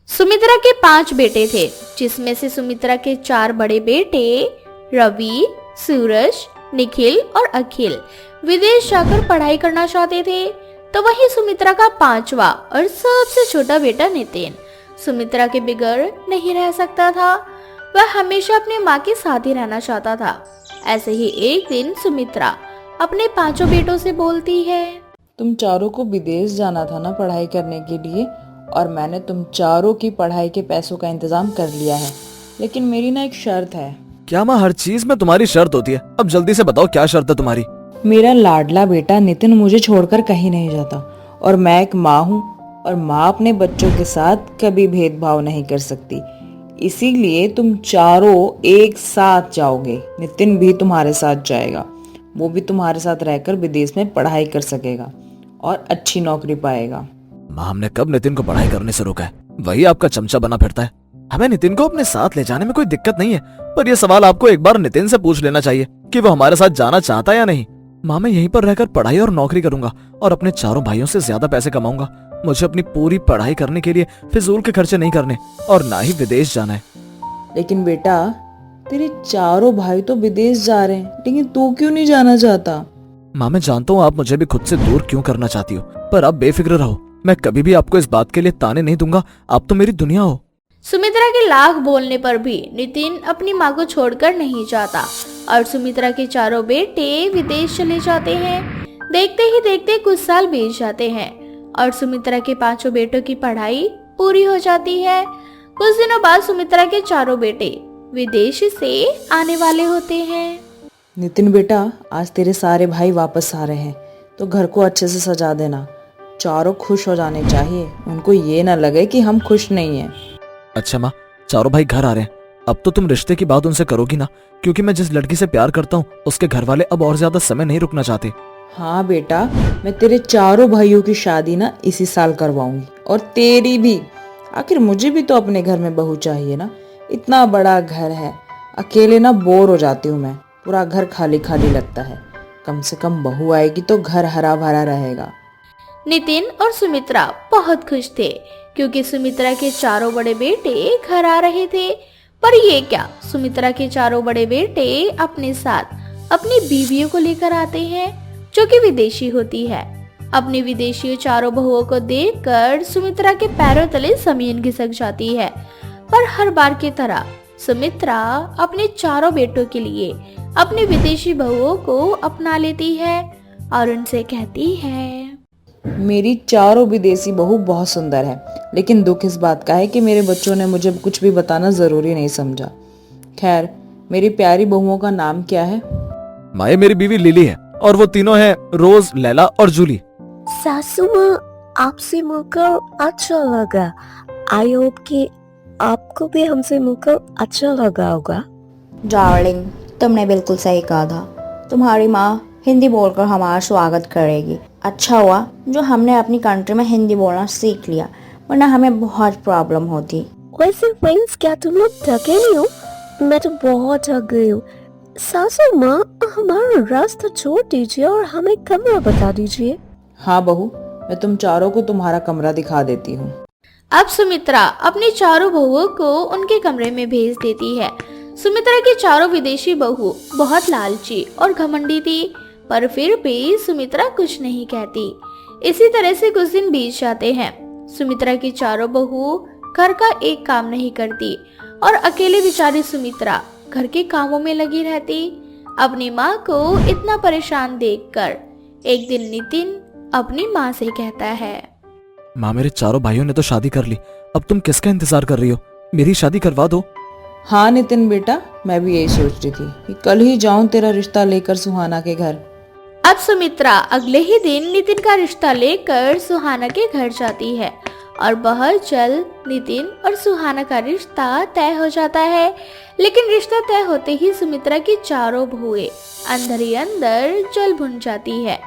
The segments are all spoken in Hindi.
सुमित्रा के 5 बेटे थे, जिसमें से सुमित्रा के 4 बड़े बेटे रवि, सूरज, निखिल और अखिल विदेश जाकर पढ़ाई करना चाहते थे। तो वहीं सुमित्रा का 5वां और सबसे छोटा बेटा नितिन सुमित्रा के बिगड़ नहीं रह सकता था। वह हमेशा अपनी माँ के साथ ही रहना चाहता था। ऐसे ही एक दिन सुमित्रा अपने 5 बेटों से बोलती है, तुम चारों को विदेश जाना था ना पढ़ाई करने के लिए, और मैंने तुम चारों की पढ़ाई के पैसों का इंतजाम कर लिया है, लेकिन मेरी ना एक शर्त है। क्या माँ, हर चीज में तुम्हारी शर्त होती है? अब जल्दी से बताओ क्या शर्त है तुम्हारी। मेरा लाडला बेटा नितिन मुझे छोड़कर कहीं नहीं जाता, और मैं एक माँ हूँ, और माँ अपने बच्चों के साथ कभी भेदभाव नहीं कर सकती। इसीलिए तुम चारों एक साथ जाओगे। नितिन भी तुम्हारे साथ जाएगा, वो भी तुम्हारे साथ रहकर विदेश में पढ़ाई कर सकेगा और अच्छी नौकरी पाएगा। माँ, हमने कब नितिन को पढ़ाई करने से रोका है? वही आपका चमचा बना फिरता है। हमें नितिन को अपने साथ ले जाने में कोई दिक्कत नहीं है, पर यह सवाल आपको एक बार नितिन से पूछ लेना चाहिए कि वो हमारे साथ जाना चाहता है या नहीं। माँ, मैं यहीं पर रहकर पढ़ाई और नौकरी करूंगा और अपने चारों भाइयों से ज्यादा पैसे कमाऊंगा। मुझे अपनी पूरी पढ़ाई करने के लिए फिजूल के खर्चे नहीं करने और ना ही विदेश जाना है। लेकिन बेटा, तेरे चारों भाई तो विदेश जा रहे हैं, लेकिन तू क्यों नहीं जाना चाहता? माँ, मैं जानता हूँ आप मुझे भी खुद से दूर क्यों करना चाहती हो, पर आप बेफिक्र रहो। मैं कभी भी आपको इस बात के लिए ताने नहीं दूंगा। आप तो मेरी दुनिया हो। सुमित्रा के लाख बोलने पर भी नितिन अपनी माँ को छोड़कर नहीं जाता और सुमित्रा के चारों बेटे विदेश चले जाते हैं। देखते ही देखते कुछ साल बीत जाते हैं और सुमित्रा के 5 बेटों की पढ़ाई पूरी हो जाती है। कुछ दिनों बाद सुमित्रा के चारों बेटे विदेश से आने वाले होते हैं। नितिन बेटा, आज तेरे सारे भाई वापस आ रहे हैं, तो घर को अच्छे से सजा देना। चारों खुश हो जाने चाहिए, उनको ये ना लगे कि हम खुश नहीं हैं। अच्छा माँ, चारों भाई घर आ रहे हैं। अब तो तुम रिश्ते की बात उनसे करोगी ना, क्योंकि मैं जिस लड़की से प्यार करता हूँ उसके घर वाले अब और ज्यादा समय नहीं रुकना चाहते। हाँ बेटा, मैं तेरे चारों भाइयों की शादी ना इसी साल करवाऊंगी, और तेरी भी। आखिर मुझे भी तो अपने घर में बहू चाहिए ना। इतना बड़ा घर है, अकेले ना बोर हो जाती हूँ मैं। पूरा घर खाली खाली लगता है। कम से कम बहू आएगी तो घर हरा भरा रहेगा। नितिन और सुमित्रा बहुत खुश थे क्योंकि सुमित्रा के चारों बड़े बेटे घर आ रहे थे। पर ये क्या, सुमित्रा के चारों बड़े बेटे अपने साथ अपनी बीवियों को लेकर आते हैं जो कि विदेशी होती है। अपनी विदेशी चारों बहुओं को देखकर सुमित्रा के पैरों तले जमीन खिसक जाती है। पर हर बार की तरह सुमित्रा अपने चारों बेटों के लिए अपनी विदेशी बहुओं को अपना लेती है और उनसे कहती है, मेरी चारों विदेशी बहू बहुत सुंदर है, लेकिन दुख इस बात का है कि मेरे बच्चों ने मुझे कुछ भी बताना जरूरी नहीं समझा। खैर, मेरी प्यारी बहुओं का नाम क्या है? माँ, ये मेरी बीवी लिली है और वो तीनों हैं रोज, लैला और जूली। सासू माँ, आपसे मिलकर अच्छा लगा। आई होप कि आपको भी हमसे मिलकर अच्छा लगा होगा। डार्लिंग, तुमने बिल्कुल सही कहा था। तुम्हारी माँ हिंदी बोलकर हमारा स्वागत करेगी। अच्छा हुआ जो हमने अपनी कंट्री में हिंदी बोलना सीख लिया, वरना हमें बहुत प्रॉब्लम होती। वैसे फ्रेंड्स, क्या तुम लोग थके नहीं हो? मैं तो बहुत थक गई हूँ। सासू माँ, हमारा रास्ता छोड़ दीजिए और हमें कमरा बता दीजिए। हाँ बहू, मैं तुम चारों को तुम्हारा कमरा दिखा देती हूँ। अब सुमित्रा अपनी चारों बहुओं को उनके कमरे में भेज देती है। सुमित्रा की चारों विदेशी बहू बहुत लालची और घमंडी थी, पर फिर भी सुमित्रा कुछ नहीं कहती। इसी तरह से कुछ दिन बीत जाते हैं। सुमित्रा की चारों बहू घर का एक काम नहीं करती और अकेले बेचारी सुमित्रा घर के कामों में लगी रहती। अपनी माँ को इतना परेशान देखकर एक दिन नितिन अपनी माँ से कहता है, माँ, मेरे चारों भाइयों ने तो शादी कर ली, अब तुम किसका इंतजार कर रही हो? मेरी शादी करवा दो। हाँ नितिन बेटा, मैं भी यही सोच रही थी कि कल ही जाऊं तेरा रिश्ता लेकर सुहाना के घर। अब सुमित्रा अगले ही दिन नितिन का रिश्ता लेकर सुहाना के घर जाती है और बहुत जल्द नितिन और सुहाना का रिश्ता तय हो जाता है। लेकिन रिश्ता तय होते ही सुमित्रा की चारों बहुएं अंदर ही अंदर जल भुन जाती है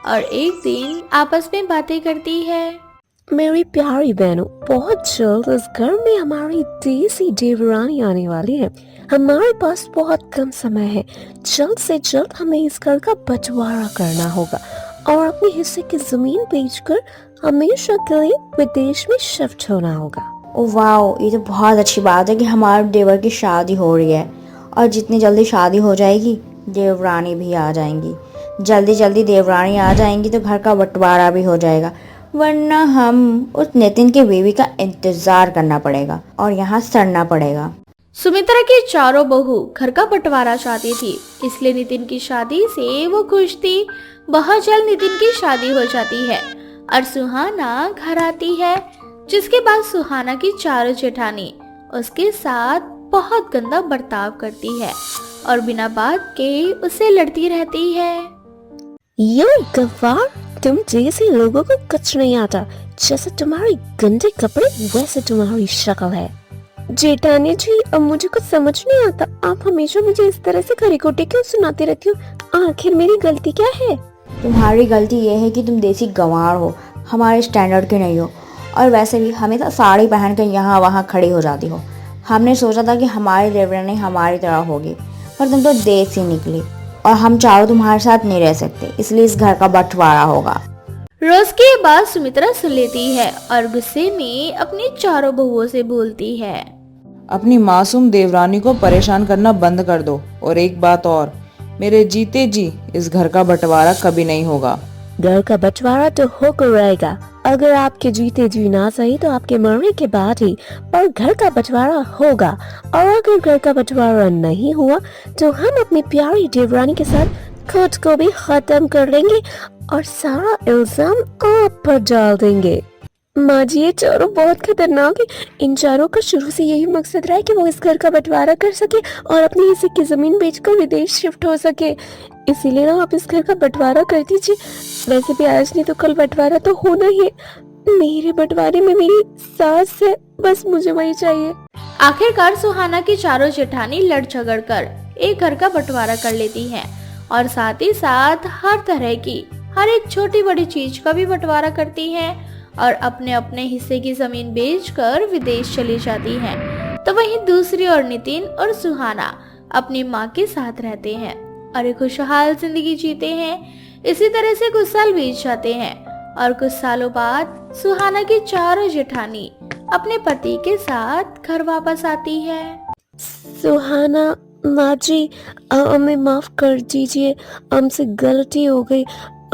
और एक दिन आपस में बातें करती है। मेरी प्यारी बहनों, बहुत जल्द इस घर में हमारी देसी देवरानी आने वाली है। हमारे पास बहुत कम समय है। जल्द से जल्द हमें इस घर का बंटवारा करना होगा और अपने हिस्से की जमीन बेचकर हमेशा के लिए विदेश में शिफ्ट होना होगा। ओ वाओ, ये तो बहुत अच्छी बात है कि हमारे देवर की शादी हो रही है, और जितनी जल्दी शादी हो जाएगी देवरानी भी आ जाएंगी। जल्दी जल्दी देवरानी आ जाएंगी तो घर का बंटवारा भी हो जाएगा, वरना हम उस नितिन के बीवी का इंतजार करना पड़ेगा और यहाँ सड़ना पड़ेगा। सुमित्रा की चारों बहू घर का बंटवारा चाहती थी, इसलिए नितिन की शादी से वो खुश थी। बहुत जल्द नितिन की शादी हो जाती है और सुहाना घर आती है, जिसके बाद सुहाना की चारों जेठानी उसके साथ बहुत गंदा बर्ताव करती है और बिना बात के उससे लड़ती रहती है। यो गवार, तुम जैसे लोगों को कुछ नहीं आता। जैसे तुम्हारे गंदे कपड़े वैसे तुम्हारी शक्ल है। जेठानी जी, अब मुझे कुछ समझ नहीं आता। आप हमेशा मुझे इस तरह से खरी खोटी क्यों सुनाती रहती हो? आखिर मेरी गलती क्या है? तुम्हारी गलती ये है कि तुम देसी गंवार हो, हमारे स्टैंडर्ड के नहीं हो, और वैसे भी हमेशा साड़ी पहन कर यहाँ वहाँ खड़ी हो जाती हो। हमने सोचा था कि हमारी देवरानी हमारी तरह होगी, पर तुम तो देसी निकली, और हम चारों तुम्हारे साथ नहीं रह सकते, इसलिए इस घर का बंटवारा होगा। रोज की ये बात सुमित्रा सुन लेती है और गुस्से में अपनी चारों बहुओं से बोलती है, अपनी मासूम देवरानी को परेशान करना बंद कर दो। और एक बात और, मेरे जीते जी इस घर का बंटवारा कभी नहीं होगा। घर का बंटवारा तो होकर रहेगा, अगर आपके जीते जी ना सही तो आपके मरने के बाद ही, पर घर का बंटवारा होगा। और अगर घर का बंटवारा नहीं हुआ तो हम अपनी प्यारी देवरानी के साथ खुद को भी खत्म कर लेंगे और सारा इल्जाम आप पर डाल देंगे। माँ जी, ये चारों बहुत खतरनाक है। इन चारों का शुरू से यही मकसद रहा है कि वो इस घर का बंटवारा कर सके और अपनी हिस्से की जमीन बेचकर विदेश शिफ्ट हो सके। इसीलिए ना आप इस घर का बंटवारा कर दीजिए। वैसे भी आज नहीं तो कल बंटवारा तो होना ही है। मेरे बंटवारे में मेरी सास है, बस मुझे वही चाहिए। आखिरकार सुहाना की चारों जेठानी लड़ झगड़ कर एक घर का बंटवारा कर लेती हैं और साथ ही साथ हर तरह की हर एक छोटी बड़ी चीज का भी बंटवारा करती हैं और अपने अपने हिस्से की जमीन बेचकर विदेश चली जाती हैं। तो वहीं दूसरी ओर नितिन और सुहाना अपनी माँ के साथ रहते हैं और एक खुशहाल जिंदगी जीते हैं। इसी तरह से कुछ साल बीत जाते हैं और कुछ सालों बाद सुहाना की चारों जेठानी अपने पति के साथ घर वापस आती है। सुहाना, माँ जी, हमें माफ कर दीजिए, हमसे गलती हो गई।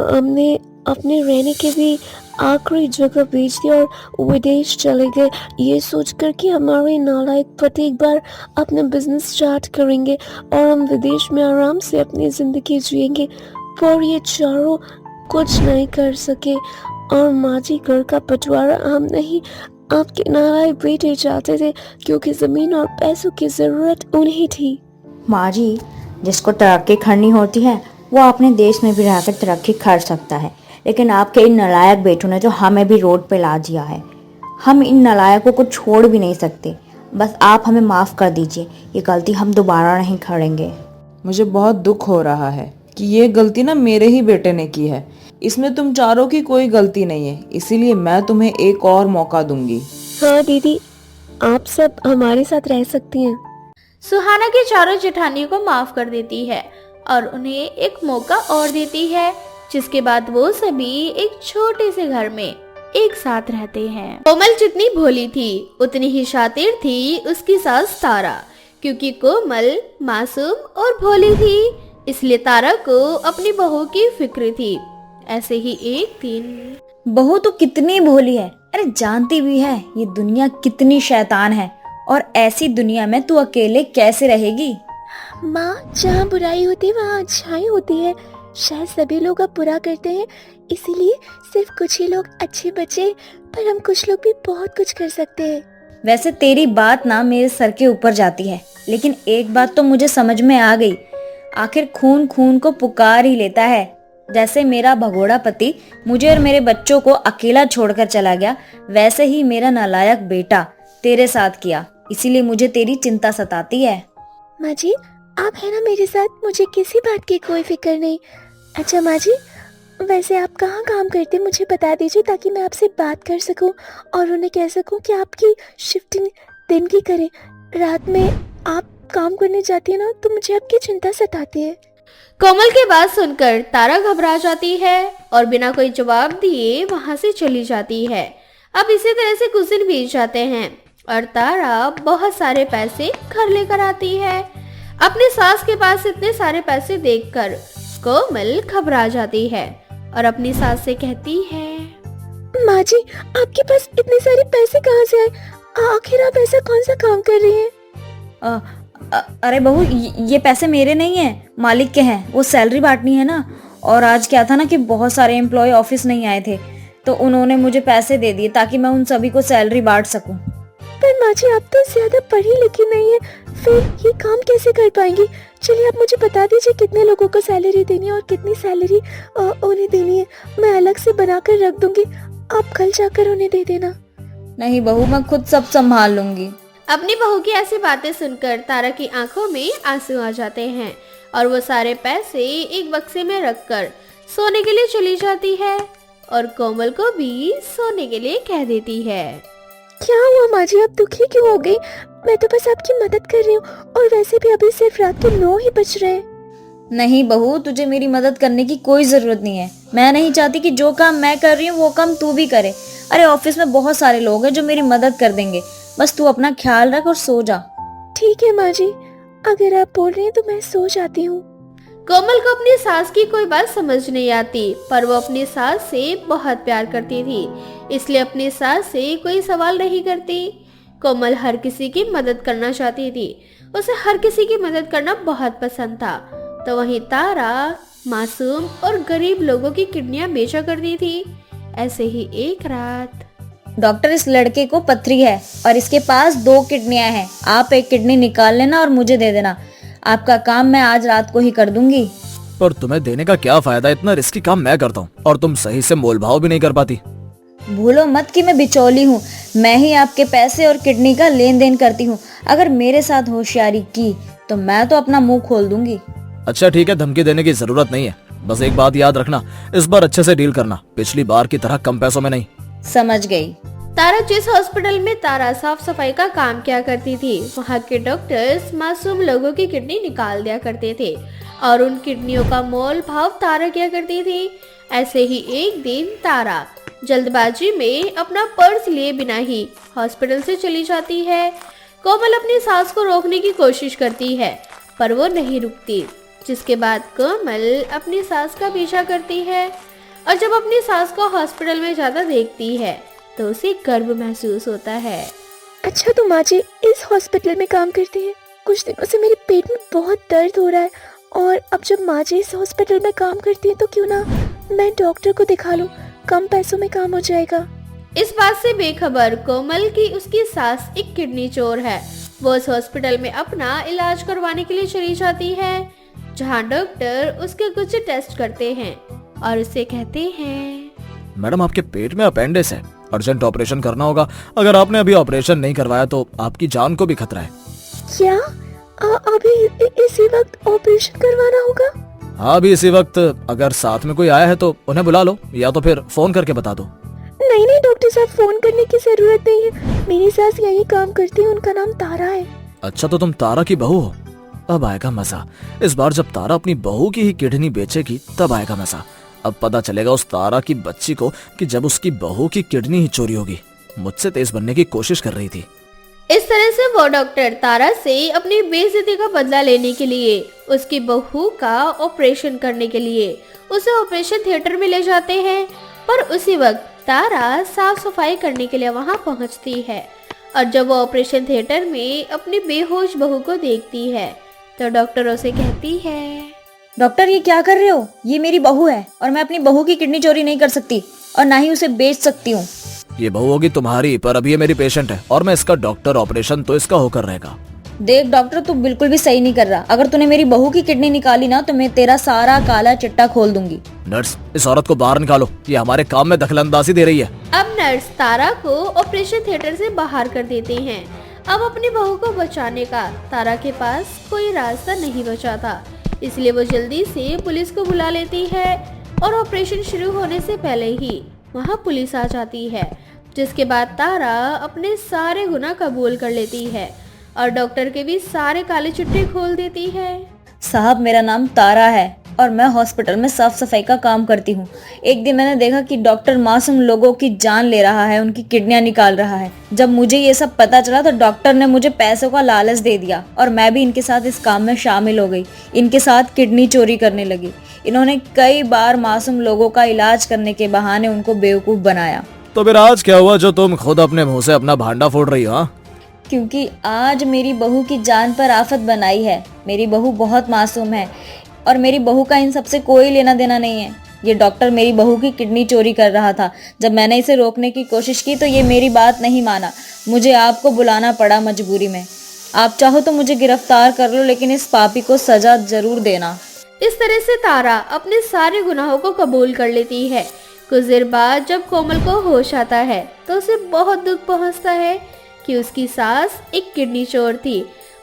हमने अपने रहने के भी आखिरी जगह बेच दी और विदेश चले गए, ये सोचकर कि हमारे नालायक पति एक बार अपना बिजनेस स्टार्ट करेंगे और हम विदेश में आराम से अपनी जिंदगी जिएंगे। पर ये चारों कुछ नहीं कर सके। और माँ जी, घर का बंटवारा हम नहीं, आपके नालायक बेटे चाहते थे, क्योंकि जमीन और पैसों की जरूरत उन्हें थी। माँ जी, जिसको तरक्की करनी होती है वो अपने देश में भी रहकर तरक्की कर सकता है, लेकिन आपके इन नालायक बेटों ने तो हमें भी रोड पे ला दिया है। हम इन नालायकों को छोड़ भी नहीं सकते। बस आप हमें माफ़ कर दीजिए, ये गलती हम दोबारा नहीं करेंगे। मुझे बहुत दुख हो रहा है कि ये गलती ना मेरे ही बेटे ने की है। इसमें तुम चारों की कोई गलती नहीं है, इसीलिए मैं तुम्हें एक और मौका दूंगी। हाँ दीदी, आप सब हमारे साथ रह सकती हैं। सुहाना की चारों जेठानियों को माफ कर देती है और उन्हें एक मौका और देती है, जिसके बाद वो सभी एक छोटे से घर में एक साथ रहते हैं। कोमल जितनी भोली थी उतनी ही शातिर थी उसकी सास तारा, क्योंकि कोमल मासूम और भोली थी, इसलिए तारा को अपनी बहू की फिक्र थी। ऐसे ही एक दिन, बहू तो कितनी भोली है, अरे जानती भी है ये दुनिया कितनी शैतान है, और ऐसी दुनिया में तू अकेले कैसे रहेगी। माँ, जहाँ बुराई होती है वहाँ अच्छाई होती है। शायद सभी लोग अब बुरा करते हैं, इसीलिए सिर्फ कुछ ही लोग अच्छे बचे, पर हम कुछ लोग भी बहुत कुछ कर सकते हैं। वैसे तेरी बात ना मेरे सर के ऊपर जाती है, लेकिन एक बात तो मुझे समझ में आ गई, आखिर खून खून को पुकार ही लेता है। जैसे मेरा भगोड़ा पति मुझे और मेरे बच्चों को अकेला छोड़कर चला गया, वैसे ही मेरा नालायक बेटा तेरे साथ किया, इसीलिए मुझे तेरी चिंता सताती है। माँ जी, आप है ना मेरे साथ, मुझे किसी बात की कोई फिक्र नहीं। अच्छा माँ जी, वैसे आप कहाँ काम करते, मुझे बता दीजिए ताकि मैं आपसे बात कर सकूं और उन्हें कह सकूं कि आपकी शिफ्टिंग दिन की करें। रात में आप काम करने जाती है ना, तो मुझे आपकी चिंता सताती है। कोमल की बात सुनकर तारा घबरा जाती है और बिना कोई जवाब दिए वहां से चली जाती है। अब इसी तरह से कुछ दिन बीत जाते हैं और तारा बहुत सारे पैसे घर लेकर आती है। अपनी सास के पास इतने सारे पैसे देखकर कोमल घबरा जाती है और अपनी सास से कहती है, माँ जी, आपके पास इतने सारे पैसे कहाँ से आए? आखिर आप ऐसा कौन सा काम कर रही हैं? अरे बहू, ये पैसे मेरे नहीं हैं, मालिक के हैं। वो सैलरी बांटनी है ना। और आज क्या था ना कि बहुत सारे एम्प्लॉय ऑफिस नहीं आए थे, तो उन्होंने मुझे पैसे दे दिए ताकि मैं उन सभी को सैलरी बांट सकूं। पर माँ जी, आप तो ज्यादा पढ़ी लिखी नहीं है, फिर ये काम कैसे कर पाएंगी? चलिए आप मुझे बता दीजिए कितने लोगों को सैलरी देनी है और कितनी सैलरी उन्हें देनी है। मैं अलग से बनाकर रख दूंगी, आप कल जाकर उन्हें दे देना। नहीं बहू, मैं खुद सब संभाल लूंगी। अपनी बहू की ऐसी बातें सुनकर तारा की आंखों में आंसू आ जाते हैं और वो सारे पैसे एक बक्से में रखकर सोने के लिए चली जाती है और कोमल को भी सोने के लिए कह देती है। क्या हुआ माँ जी, आप दुखी क्यों हो गई? मैं तो बस आपकी मदद कर रही हूँ, और वैसे भी अभी सिर्फ रात के 9 ही बज रहे हैं। नहीं बहू, तुझे मेरी मदद करने की कोई जरूरत नहीं है। मैं नहीं चाहती कि जो काम मैं कर रही हूँ वो काम तू भी करे। अरे ऑफिस में बहुत सारे लोग हैं जो मेरी मदद कर देंगे, बस तू अपना ख्याल रख और सो जा। ठीक है माँ जी, अगर आप बोल रही हैं तो मैं सो जाती हूँ। कोमल को अपनी सास की कोई बात समझ नहीं आती, पर वो अपनी सास से बहुत प्यार करती थी, इसलिए अपनी सास से कोई सवाल नहीं करती। कोमल हर किसी की मदद करना चाहती थी, उसे हर किसी की मदद करना बहुत पसंद था। तो वहीं तारा मासूम और गरीब लोगों की किडनियां बेचा करती थी। ऐसे ही एक रात डॉक्टर, इस लड़के को पथरी है और इसके पास 2 किडनियां हैं। आप एक किडनी निकाल लेना और मुझे दे देना। आपका काम मैं आज रात को ही कर दूंगी। पर तुम्हें देने का क्या फायदा? इतना रिस्की काम मैं करता हूँ और तुम सही से मोल भाव भी नहीं कर पाती। भूलो मत कि मैं बिचौली हूँ। मैं ही आपके पैसे और किडनी का लेन देन करती हूँ। अगर मेरे साथ होशियारी की तो मैं तो अपना मुंह खोल दूंगी। अच्छा ठीक है, धमकी देने की जरूरत नहीं है। बस एक बात याद रखना, इस बार अच्छे से डील करना, पिछली बार की तरह कम पैसों में नहीं। समझ गई। तारा जिस हॉस्पिटल में तारा साफ सफाई का काम किया करती थी, वहाँ के डॉक्टर्स मासूम लोगों की किडनी निकाल दिया करते थे और उन किडनियों का मोल भाव तारा किया करती थी। ऐसे ही एक दिन तारा जल्दबाजी में अपना पर्स लिए बिना ही हॉस्पिटल से चली जाती है। कोमल अपनी सास को रोकने की कोशिश करती है, पर वो नहीं रुकती, जिसके बाद कोमल अपनी सास का पीछा करती है और जब अपनी सास को हॉस्पिटल में जाता देखती है तो उसे गर्व महसूस होता है। अच्छा, तो माँ जी इस हॉस्पिटल में काम करती है? कुछ दिनों से मेरे पेट में बहुत दर्द हो रहा है, और अब जब माँ जी इस हॉस्पिटल में काम करती है तो क्यों ना मैं डॉक्टर को दिखा लूं, कम पैसों में काम हो जाएगा। इस बात से बेखबर कोमल की उसकी सास एक किडनी चोर है। वो उस हॉस्पिटल में अपना इलाज करवाने के लिए चली जाती है, जहाँ डॉक्टर उसके कुछ टेस्ट करते हैं और उसे कहते हैं, मैडम आपके पेट में अपेंडिक्स है, अर्जेंट ऑपरेशन करना होगा। अगर आपने अभी ऑपरेशन नहीं करवाया तो आपकी जान को भी खतरा है। क्या अभी इसी वक्त ऑपरेशन करवाना होगा? हाँ, अभी इसी वक्त। अगर साथ में कोई आया है तो उन्हें बुला लो, या तो फिर फोन करके बता दो। नहीं नहीं डॉक्टर साहब, फोन करने की जरूरत नहीं है। मेरी सास यही काम करती है, उनका नाम तारा है। अच्छा, तो तुम तारा की बहू हो? अब आएगा मजा। इस बार जब तारा अपनी बहू की ही किडनी बेचेगी तब आएगा मजा। अब पता चलेगा उस तारा की बच्ची को कि जब उसकी बहू की किडनी ही चोरी होगी। मुझसे तेज बनने की कोशिश कर रही थी। इस तरह से वो डॉक्टर तारा से अपनी बेइज्जती का बदला लेने के लिए, उसकी बहू का ऑपरेशन करने के लिए उसे ऑपरेशन थिएटर में ले जाते हैं। पर उसी वक्त तारा साफ सफाई करने के लिए वहां पहुंचती है और जब वो ऑपरेशन थिएटर में अपनी बेहोश बहू को देखती है तो डॉक्टर उसे कहती है, डॉक्टर ये क्या कर रहे हो? ये मेरी बहू है और मैं अपनी बहू की किडनी चोरी नहीं कर सकती और ना ही उसे बेच सकती हूँ। ये बहू होगी तुम्हारी, पर अभी ये मेरी पेशेंट है और मैं इसका डॉक्टर। ऑपरेशन तो इसका होकर रहेगा। देख डॉक्टर, तू बिल्कुल भी सही नहीं कर रहा। अगर तूने मेरी बहू की किडनी निकाली ना तो मैं तेरा सारा काला चिट्टा खोल दूंगी। नर्स, इस औरत को बाहर निकालो, ये हमारे काम में दखलंदाजी दे रही है। अब नर्स तारा को ऑपरेशन थिएटर से बाहर कर देते हैं। अब अपनी बहू को बचाने का तारा के पास कोई रास्ता नहीं बचा था, इसलिए वो जल्दी से पुलिस को बुला लेती है और ऑपरेशन शुरू होने से पहले ही वहाँ पुलिस आ जाती है, जिसके बाद तारा अपने सारे गुनाह कबूल कर लेती है और डॉक्टर के भी सारे काले चिट्टे खोल देती है। साहब, मेरा नाम तारा है और मैं हॉस्पिटल में साफ सफाई का काम करती हूँ। एक दिन मैंने देखा कि डॉक्टर मासूम लोगों की जान ले रहा है, उनकी किडनियां निकाल रहा है। जब मुझे ये सब पता चला तो डॉक्टर ने मुझे पैसों का लालच दे दिया और मैं भी इनके साथ इस काम में शामिल हो गई। इनके साथ किडनी चोरी करने लगी। इन्होंने कई बार मासूम लोगों का इलाज करने के बहाने उनको बेवकूफ बनाया। तो फिर आज क्या हुआ जो तुम खुद अपने मुंह से अपना भांडा फोड़ रही हो? हाँ? क्योंकि आज मेरी बहू की जान पर आफत बनाई है। मेरी बहू बहुत मासूम है और मेरी बहू का इन सबसे कोई लेना देना नहीं है। ये डॉक्टर मेरी बहू की किडनी चोरी कर रहा था। जब मैंने इसे रोकने की कोशिश की तो ये मेरी बात नहीं माना। मुझे आपको बुलाना पड़ा मजबूरी में। आप चाहो तो मुझे गिरफ्तार कर लो, लेकिन इस पापी को सजा जरूर देना। इस तरह से तारा अपने सारे गुनाहों को कबूल कर लेती है। कुछ देर बाद जब कोमल को होश आता है तो उसे बहुत दुख पहुंचता है कि उसकी सास एक किडनी चोर थी,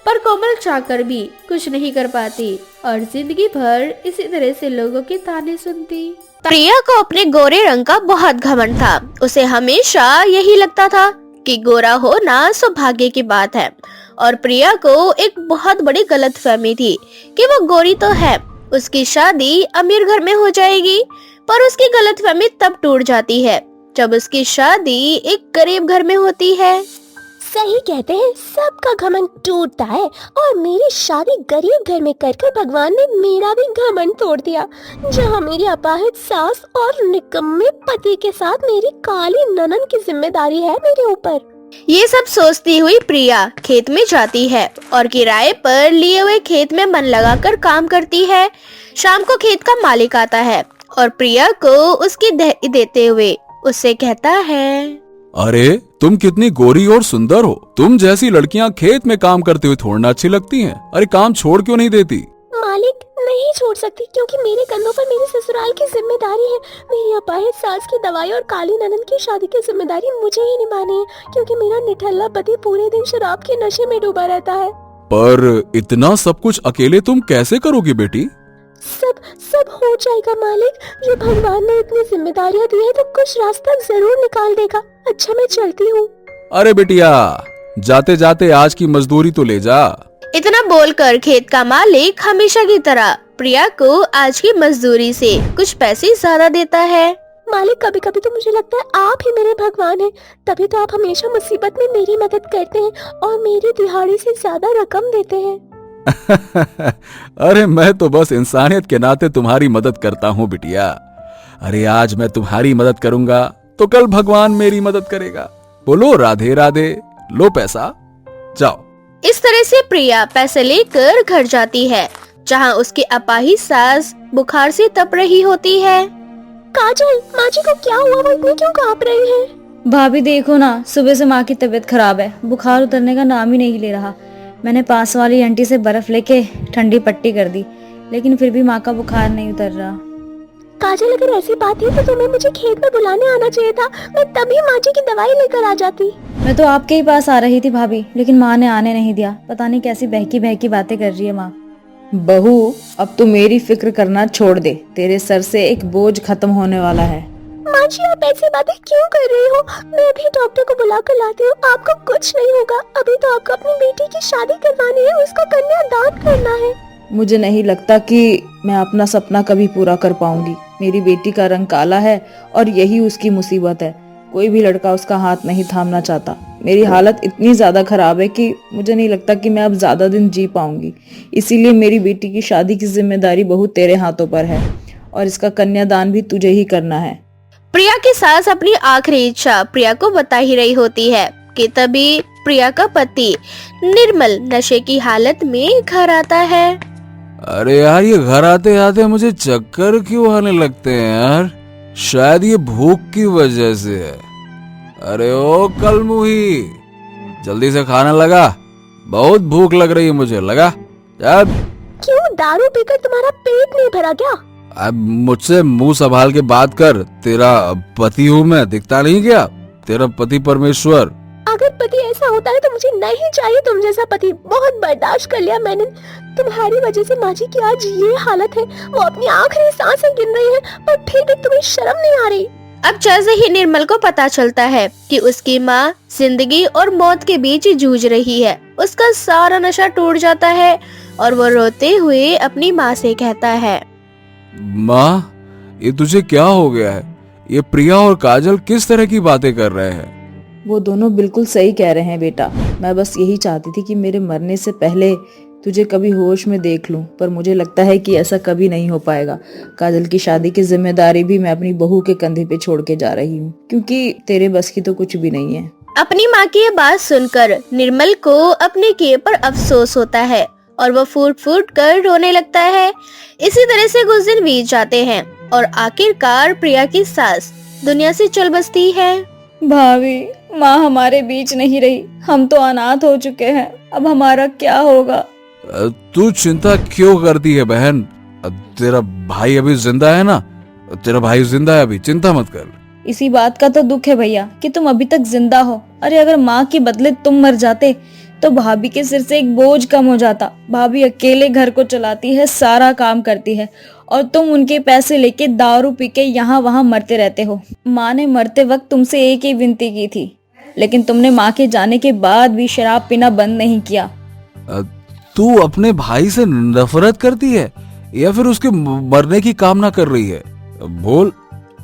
पर कोमल चाहकर भी कुछ नहीं कर पाती और जिंदगी भर इसी तरह से लोगों के ताने सुनती। प्रिया को अपने गोरे रंग का बहुत घमंड था। उसे हमेशा यही लगता था कि गोरा होना सौभाग्य की बात है और प्रिया को एक बहुत बड़ी गलतफहमी थी कि वो गोरी तो है, उसकी शादी अमीर घर में हो जाएगी। पर उसकी गलतफहमी तब टूट जाती है जब उसकी शादी एक गरीब घर में होती है। सही कहते हैं, सबका घमंड टूटता है और मेरी शादी गरीब घर में कर भगवान ने मेरा भी घमंड तोड़ दिया। जहाँ मेरी अपाहिज सास और निकम्मे पति के साथ मेरी काली ननन की जिम्मेदारी है मेरे ऊपर। ये सब सोचती हुई प्रिया खेत में जाती है और किराए पर लिए हुए खेत में मन लगाकर काम करती है। शाम को खेत का मालिक आता है और प्रिया को उसकी दही देते हुए उससे कहता है, अरे तुम कितनी गोरी और सुंदर हो। तुम जैसी लड़कियां खेत में काम करते हुए थोड़ा अच्छी लगती हैं। अरे काम छोड़ क्यों नहीं देती? मालिक, नहीं छोड़ सकती क्योंकि मेरे कंधों पर मेरी ससुराल की जिम्मेदारी है। मेरी अपाहिज सास की दवाई और काली ननन की शादी की जिम्मेदारी मुझे ही निभानी है क्योंकि मेरा निठल्ला पति पूरे दिन शराब के नशे में डूबा रहता है। पर इतना सब कुछ अकेले तुम कैसे करोगी बेटी? सब हो जाएगा मालिक। जो भगवान ने इतनी जिम्मेदारियां दी है तो कुछ रास्ता जरूर निकाल देगा। अच्छा, मैं चलती हूँ। अरे बेटिया, जाते जाते आज की मजदूरी तो ले जा। इतना बोलकर खेत का मालिक हमेशा की तरह प्रिया को आज की मजदूरी से कुछ पैसे ज्यादा देता है। मालिक, कभी कभी तो मुझे लगता है आप ही मेरे भगवान हैं। तभी तो आप हमेशा मुसीबत में मेरी मदद करते हैं और मेरी दिहाड़ी से ज्यादा रकम देते हैं। अरे मैं तो बस इंसानियत के नाते तुम्हारी मदद करता हूँ बिटिया। अरे आज मैं तुम्हारी मदद करूंगा तो कल भगवान मेरी मदद करेगा। बोलो राधे राधे, लो पैसा, जाओ। इस तरह से प्रिया पैसे लेकर घर जाती है जहाँ उसकी अपाहिज सास बुखार से तप रही होती है। काजल, माँ जी को क्या हुआ? वो इतनी क्यों कांप रही है? भाभी देखो ना, सुबह से माँ की तबीयत खराब है। बुखार उतरने का नाम ही नहीं ले रहा। मैंने पास वाली आंटी से बर्फ लेके ठंडी पट्टी कर दी, लेकिन फिर भी माँ का बुखार नहीं उतर रहा। काजल, अगर ऐसी बात है तो तुम्हें मुझे खेत में बुलाने आना चाहिए था। मैं तभी माँ जी की दवाई लेकर आ जाती। मैं तो आपके ही पास आ रही थी भाभी, लेकिन माँ ने आने नहीं दिया। पता नहीं कैसी बहकी बहकी बातें कर रही है माँ। बहू, अब तो मेरी फिक्र करना छोड़ दे। तेरे सर से एक बोझ खत्म होने वाला है। माँ जी, आप ऐसी बातें क्यों कर रही हो? मैं अभी डॉक्टर को बुला कर लाती हूँ। आपको कुछ नहीं होगा। अभी तो आपको अपनी बेटी की शादी करवानी है, उसका कन्यादान करना है। मुझे नहीं लगता कि मैं अपना सपना कभी पूरा कर पाऊंगी। मेरी बेटी का रंग काला है और यही उसकी मुसीबत है। कोई भी लड़का उसका हाथ नहीं थामना चाहता। मेरी हालत इतनी ज्यादा खराब है कि मुझे नहीं लगता कि मैं अब ज्यादा दिन जी पाऊंगी। इसीलिए मेरी बेटी की शादी की जिम्मेदारी बहू तेरे हाथों पर है और इसका कन्यादान भी तुझे ही करना है। प्रिया की सास अपनी आखिरी इच्छा प्रिया को बता ही रही होती है कि तभी प्रिया का पति निर्मल नशे की हालत में घर आता है। अरे यार, ये घर आते आते मुझे चक्कर क्यों आने लगते हैं यार? शायद ये भूख की वजह से है। अरे ओ कलमुही, जल्दी से खाना लगा, बहुत भूख लग रही है मुझे। लगा अब। क्यों, दारू पीकर तुम्हारा पेट नहीं भरा क्या? अब मुझसे मुंह संभाल के बात कर। तेरा पति हूँ मैं, दिखता नहीं क्या? तेरा पति परमेश्वर। अगर पति ऐसा होता है तो मुझे नहीं चाहिए तुम जैसा पति। बहुत बर्दाश्त कर लिया मैंने। तुम्हारी वजह से माँ जी की आज ये हालत है। वो अपनी आखिरी सांसें गिन रही है, पर फिर भी तुम्हें शर्म नहीं आ रही। अब जैसे ही निर्मल को पता चलता है कि उसकी माँ जिंदगी और मौत के बीच जूझ रही है, उसका सारा नशा टूट जाता है और वो रोते हुए अपनी माँ से कहता है, माँ, ये तुझे क्या हो गया है? ये प्रिया और काजल किस तरह की बातें कर रहे हैं? वो दोनों बिल्कुल सही कह रहे हैं बेटा। मैं बस यही चाहती थी कि मेरे मरने से पहले तुझे कभी होश में देख लूं, पर मुझे लगता है कि ऐसा कभी नहीं हो पाएगा। काजल की शादी की जिम्मेदारी भी मैं अपनी बहू के कंधे पे छोड़ के जा रही हूँ, क्योंकि तेरे बस की तो कुछ भी नहीं है। अपनी माँ की ये बात सुनकर निर्मल को अपने किए पर अफसोस होता है और वो फूट फूट कर रोने लगता है। इसी तरह से कुछ दिन बीत जाते हैं और आखिरकार प्रिया की सास दुनिया से चल बसती है। भाभी, माँ हमारे बीच नहीं रही, हम तो अनाथ हो चुके हैं, अब हमारा क्या होगा? तू चिंता क्यों करती है बहन? तेरा भाई अभी जिंदा है ना? तेरा भाई जिंदा है अभी, चिंता मत कर। इसी बात का तो दुख है भैया कि तुम अभी तक जिंदा हो। अरे अगर माँ के बदले तुम मर जाते तो भाभी के सिर से एक बोझ कम हो जाता। भाभी अकेले घर को चलाती है, सारा काम करती है, और तुम उनके पैसे लेके दारू पी के यहाँ वहाँ मरते रहते हो। माँ ने मरते वक्त तुमसे एक ही विनती की थी, लेकिन तुमने माँ के जाने के बाद भी शराब पीना बंद नहीं किया। तू अपने भाई से नफरत करती है या फिर उसके मरने की कामना कर रही है? बोल।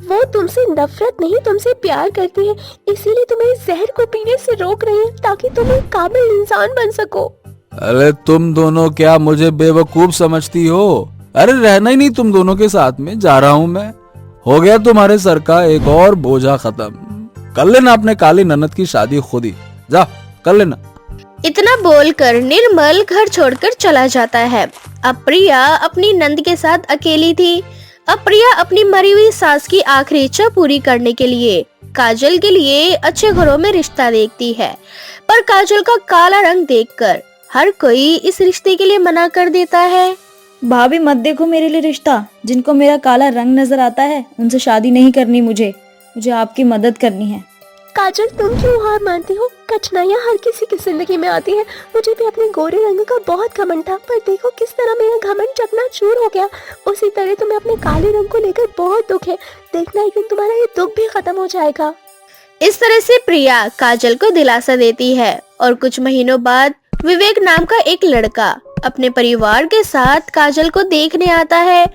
वो तुमसे नफरत नहीं, तुमसे प्यार करती है, इसीलिए तुम्हें इस जहर को पीने से रोक रही है ताकि तुम एक काबिल इंसान बन सको। अरे तुम दोनों क्या मुझे बेवकूफ समझती हो? अरे रहना ही नहीं तुम दोनों के साथ में, जा रहा हूँ मैं। हो गया तुम्हारे सर का एक और बोझा खत्म। कर लेना अपने काली ननद की शादी खुद ही, जा कर लेना। इतना बोलकर निर्मल घर छोड़कर चला जाता है। अब प्रिया अपनी नंद के साथ अकेली थी। अब प्रिया अपनी मरी हुई सास की आखिरी इच्छा पूरी करने के लिए काजल के लिए अच्छे घरों में रिश्ता देखती है, पर काजल का काला रंग देखकर हर कोई इस रिश्ते के लिए मना कर देता है। भाभी मत देखो मेरे लिए रिश्ता। जिनको मेरा काला रंग नजर आता है उनसे शादी नहीं करनी मुझे आपकी मदद करनी है। काजल, तुम क्यों हार मानती हो? कठिनाइयाँ हर किसी की जिंदगी में आती है। मुझे भी अपने गोरे रंग का बहुत घमंड था, पर देखो किस तरह मेरा घमंड चकनाचूर हो गया। उसी तरह तुम्हें अपने काले रंग को लेकर बहुत दुख है। देखना एक दिन तुम्हारा ये दुख भी खत्म हो जाएगा। इस तरह से प्रिया काजल को दिलासा देती है और कुछ महीनों बाद विवेक नाम का एक लड़का अपने परिवार के साथ काजल को देखने आता है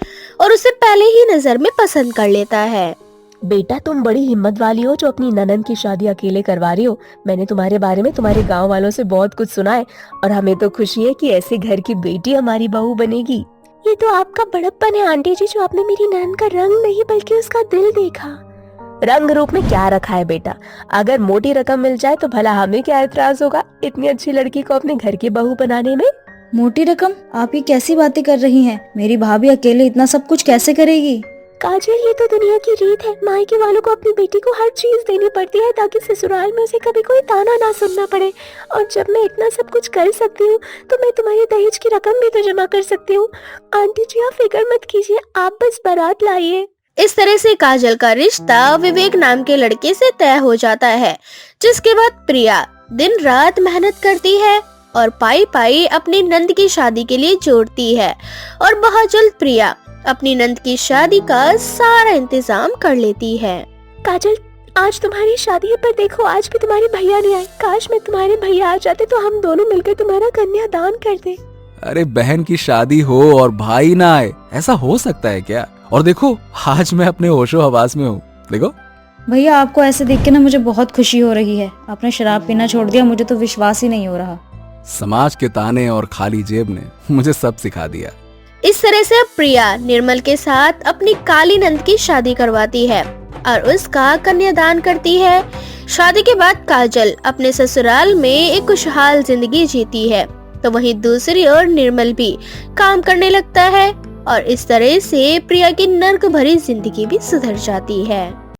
और उसे पहले ही नजर में पसंद कर लेता है। बेटा, तुम बड़ी हिम्मत वाली हो जो अपनी ननद की शादी अकेले करवा रही हो। मैंने तुम्हारे बारे में तुम्हारे गांव वालों से बहुत कुछ सुना है और हमें तो खुशी है कि ऐसे घर की बेटी हमारी बहू बनेगी। ये तो आपका बड़प्पन है आंटी जी, जो आपने मेरी ननद का रंग नहीं बल्कि उसका दिल देखा। रंग रूप में क्या रखा है बेटा? अगर मोटी रकम मिल जाए तो भला हमें क्या एतराज होगा इतनी अच्छी लड़की को अपने घर की बहू बनाने में। मोटी रकम? आप ये कैसी बातें कर रही हैं? मेरी भाभी अकेले इतना सब कुछ कैसे करेगी? काजल, ये तो दुनिया की रीत है। मायके वालों को अपनी बेटी को हर चीज देनी पड़ती है ताकि ससुराल में उसे कभी कोई ताना ना सुनना पड़े। और जब मैं इतना सब कुछ कर सकती हूँ तो मैं तुम्हारी दहेज की रकम भी तो जमा कर सकती हूँ। आंटी जी, आप फिक्र मत कीजिए, आप बस बारात लाइए। इस तरह से काजल का रिश्ता विवेक नाम के लड़के से तय हो जाता है, जिसके बाद प्रिया दिन रात मेहनत करती है और पाई पाई अपनी नंद की शादी के लिए जोड़ती है और बहुत जल्द प्रिया अपनी नंद की शादी का सारा इंतजाम कर लेती है। काजल, आज तुम्हारी शादी है, पर देखो आज भी तुम्हारे भैया नहीं आए। काश मैं तुम्हारे भैया आ जाते तो हम दोनों मिलकर तुम्हारा कन्यादान करते। अरे बहन की शादी हो और भाई ना आए, ऐसा हो सकता है क्या? और देखो आज मैं अपने होशो हवास में हूँ। देखो भैया, आपको ऐसे देख के ना मुझे बहुत खुशी हो रही है। आपने शराब पीना छोड़ दिया, मुझे तो विश्वास ही नहीं हो रहा। समाज के ताने और खाली जेब ने मुझे सब सिखा दिया। इस तरह से अब प्रिया निर्मल के साथ अपनी काली नंद की शादी करवाती है और उसका कन्यादान करती है। शादी के बाद काजल अपने ससुराल में एक खुशहाल जिंदगी जीती है, तो वहीं दूसरी ओर निर्मल भी काम करने लगता है और इस तरह से प्रिया की नर्क भरी जिंदगी भी सुधर जाती है।